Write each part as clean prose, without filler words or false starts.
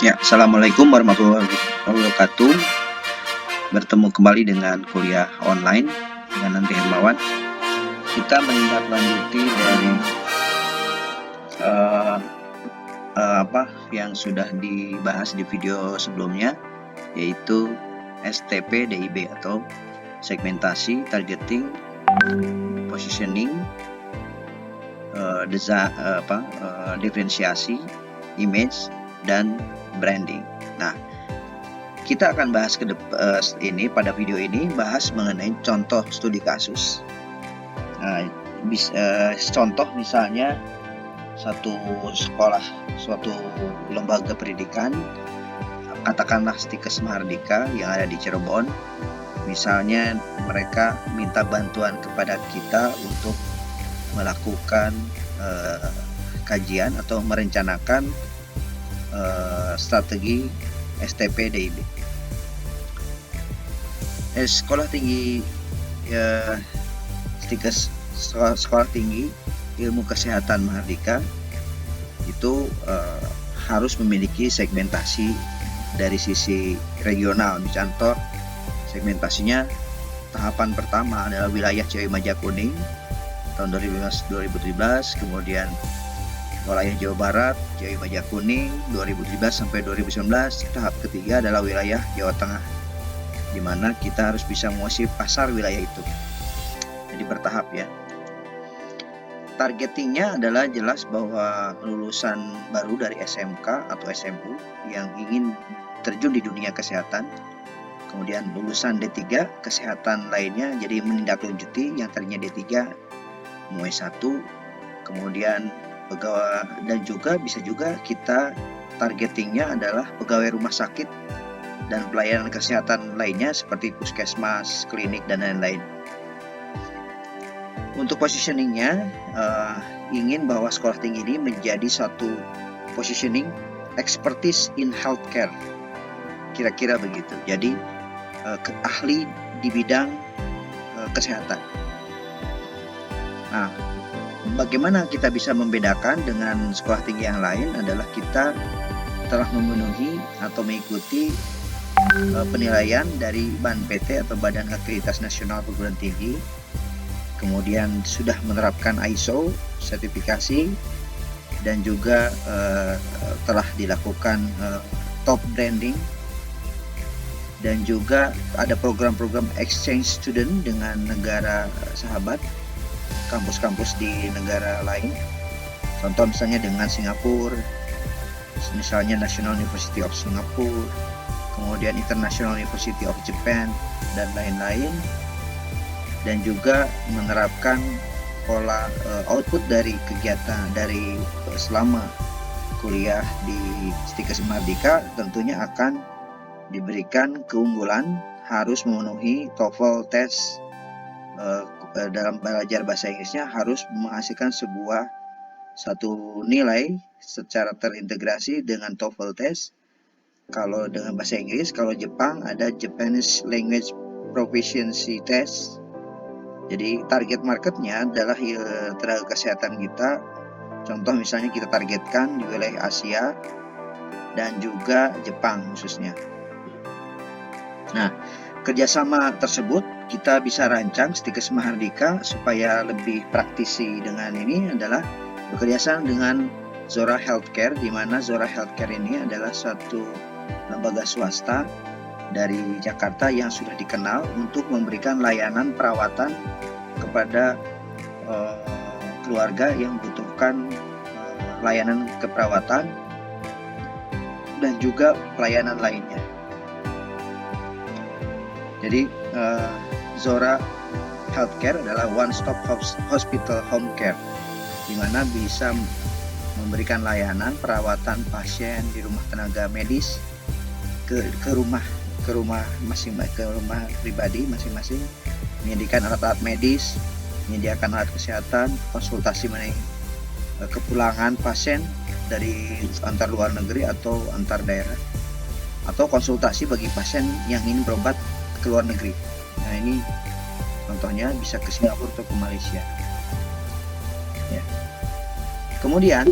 Ya, assalamualaikum warahmatullahi wabarakatuh. Bertemu kembali dengan kuliah online dengan Nanti Hermawan. Kita menindaklanjuti dari apa yang sudah dibahas di video sebelumnya, yaitu STP DIB atau segmentasi, targeting, positioning, diferensiasi, image, dan branding. Nah, kita akan bahas pada video ini bahas mengenai contoh studi kasus. Contoh misalnya satu sekolah, suatu lembaga pendidikan, katakanlah Stikes Mahardika yang ada di Cirebon. Misalnya mereka minta bantuan kepada kita untuk melakukan kajian atau merencanakan strategi STP DIB. Sekolah tinggi Stikes, sekolah tinggi ilmu kesehatan Mahardika itu harus memiliki segmentasi dari sisi regional. Contoh segmentasinya, tahapan pertama adalah wilayah Ciawi Majakuning tahun 2017, kemudian wilayah Jawa Barat, Ciawi Majakuning 2017 sampai 2019. Tahap ketiga adalah wilayah Jawa Tengah, di mana kita harus bisa menguasai pasar wilayah itu. Jadi bertahap ya. Targetingnya adalah jelas bahwa lulusan baru dari SMK atau SMU yang ingin terjun di dunia kesehatan, kemudian lulusan D3 kesehatan lainnya, jadi menindaklanjuti yang tadinya D3 mau S1, kemudian pegawai, dan juga bisa juga kita targetingnya adalah pegawai rumah sakit dan pelayanan kesehatan lainnya seperti puskesmas, klinik, dan lain-lain. Untuk positioningnya, ingin bahwa sekolah tinggi ini menjadi satu positioning expertise in healthcare, kira-kira begitu. Jadi ahli di bidang kesehatan. Nah, bagaimana kita bisa membedakan dengan sekolah tinggi yang lain adalah kita telah memenuhi atau mengikuti penilaian dari BANPT atau Badan Akreditasi Nasional Perguruan Tinggi, kemudian sudah menerapkan ISO sertifikasi, dan juga telah dilakukan top branding, dan juga ada program-program exchange student dengan negara sahabat, kampus-kampus di negara lain. Contoh misalnya dengan Singapura, misalnya National University of Singapore, kemudian International University of Japan, dan lain-lain. Dan juga menerapkan pola output dari kegiatan dari selama kuliah di Stikes Mahardika tentunya akan diberikan keunggulan harus memenuhi TOEFL test, dalam belajar bahasa Inggrisnya harus menghasilkan satu nilai secara terintegrasi dengan TOEFL test. Kalau dengan bahasa Inggris, kalau Jepang ada Japanese Language Proficiency Test. Jadi target marketnya adalah tenaga kesehatan kita. Contoh misalnya kita targetkan di wilayah Asia dan juga Jepang khususnya. Nah, kerjasama tersebut kita bisa rancang Stikes Mahardika supaya lebih praktisi. Dengan ini adalah bekerjasama dengan Zora Healthcare, di mana Zora Healthcare ini adalah suatu lembaga swasta dari Jakarta yang sudah dikenal untuk memberikan layanan perawatan kepada keluarga yang membutuhkan layanan keperawatan dan juga pelayanan lainnya. Jadi Zora Healthcare adalah one stop hospital home care, di mana bisa memberikan layanan perawatan pasien di rumah tenaga medis ke rumah pribadi masing-masing, menyediakan alat-alat medis, menyediakan alat kesehatan, konsultasi mengenai kepulangan pasien dari antar luar negeri atau antar daerah, atau konsultasi bagi pasien yang ingin berobat ke luar negeri. Nah, ini contohnya bisa ke Singapura atau ke Malaysia ya. Kemudian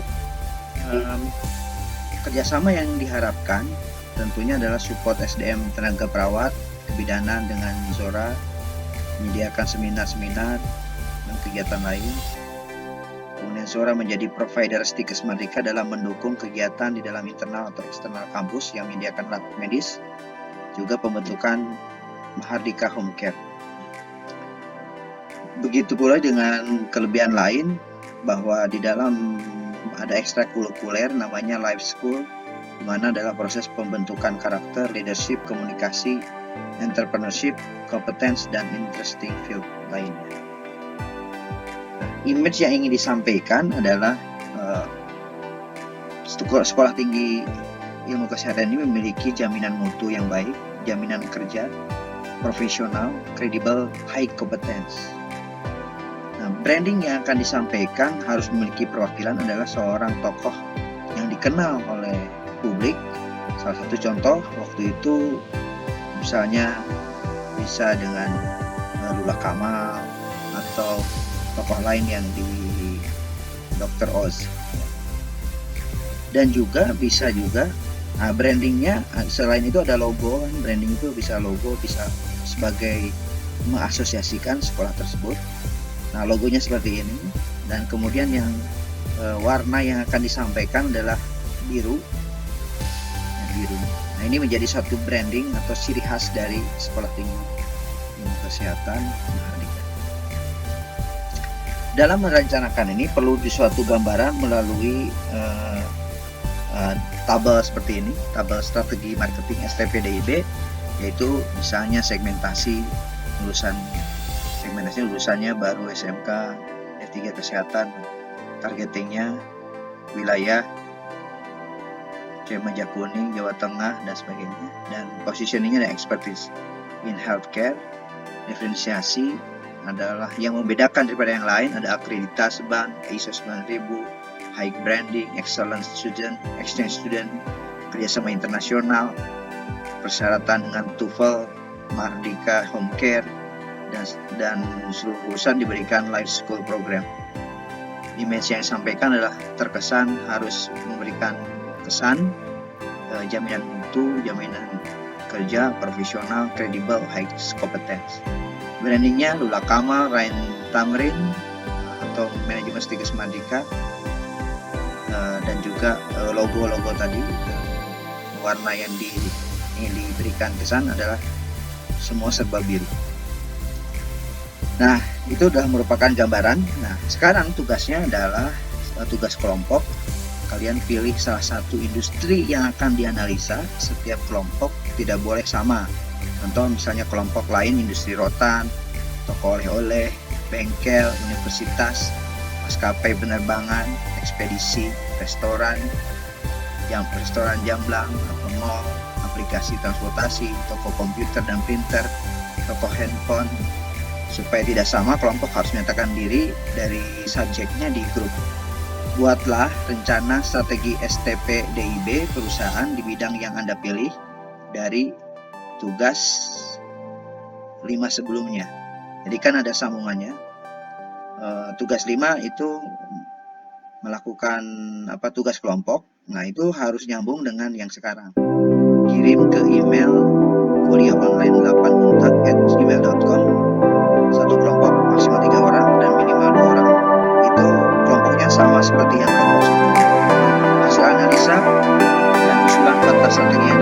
kerjasama yang diharapkan tentunya adalah support SDM tenaga perawat, kebidanan dengan Zora, menyediakan seminar-seminar dan kegiatan lain. Kemudian Zora menjadi provider Stikes Merdeka dalam mendukung kegiatan di dalam internal atau eksternal kampus yang menyediakan lab medis, juga pembentukan Mahardika Home Care. Begitu pula dengan kelebihan lain bahwa di dalam ada ekstrakurikuler namanya Life School, di mana adalah proses pembentukan karakter, leadership, komunikasi, entrepreneurship, competence, dan interesting field lainnya. Image yang ingin disampaikan adalah sekolah tinggi ilmu kesehatan ini memiliki jaminan mutu yang baik, jaminan kerja, profesional, kredibel, high competence. Nah, branding yang akan disampaikan harus memiliki perwakilan adalah seorang tokoh yang dikenal oleh publik. Salah satu contoh waktu itu misalnya bisa dengan Lula Kamal atau tokoh lain yang di Dr. Oz. Dan juga bisa juga brandingnya selain itu ada logo. Branding itu bisa logo, bisa sebagai mengasosiasikan sekolah tersebut. Nah, logonya seperti ini, dan kemudian yang warna yang akan disampaikan adalah biru. Biru. Nah, ini menjadi satu branding atau ciri khas dari sekolah tinggi ilmu kesehatan Mahardika. Dalam merencanakan ini perlu di suatu gambaran melalui tabel seperti ini, tabel strategi marketing STP DIB, yaitu misalnya segmentasi lulusannya baru SMK, S3 kesehatan, targetingnya wilayah Cimaja Kuning, Jawa Tengah, dan sebagainya, dan positioningnya dan expertise in healthcare. Diferensiasi adalah yang membedakan daripada yang lain, ada akreditasi BAN, ISO 9000, high branding, excellent student, exchange student, kerjasama internasional, persyaratan dengan TOEFL, Mahardika Home Care, dan seluruh lulusan diberikan life school program. Image yang disampaikan adalah terkesan harus memberikan kesan jaminan mutu, jaminan kerja, profesional, kredibel, high competence. Brandingnya Lula Kamal, Rain Tamrin atau manajemen Stikes Merdeka, dan juga logo-logo tadi, warna yang ingin diberikan kesan adalah semua serba biru. Nah, itu sudah merupakan gambaran. Nah, sekarang tugasnya adalah tugas kelompok. Kalian pilih salah satu industri yang akan dianalisa. Setiap kelompok tidak boleh sama. Contoh misalnya kelompok lain industri rotan, toko oleh-oleh, bengkel, universitas, maskapai penerbangan, ekspedisi, restoran jamblang, atau mall, aplikasi transportasi, toko komputer dan printer, toko handphone. Supaya tidak sama, kelompok harus menyatakan diri dari subjeknya di grup. Buatlah rencana strategi STP DIB perusahaan di bidang yang Anda pilih dari tugas 5 sebelumnya. Jadi kan ada sambungannya. Tugas 5 itu melakukan tugas kelompok. Nah, itu harus nyambung dengan yang sekarang. Kirim ke email kuliahonline8untak@gmail.com. Satu kelompok maksimal 3 orang dan minimal 2 orang. Itu kelompoknya sama seperti yang kelompok sebelumnya. Hasil analisa dan usulan tata strategi yang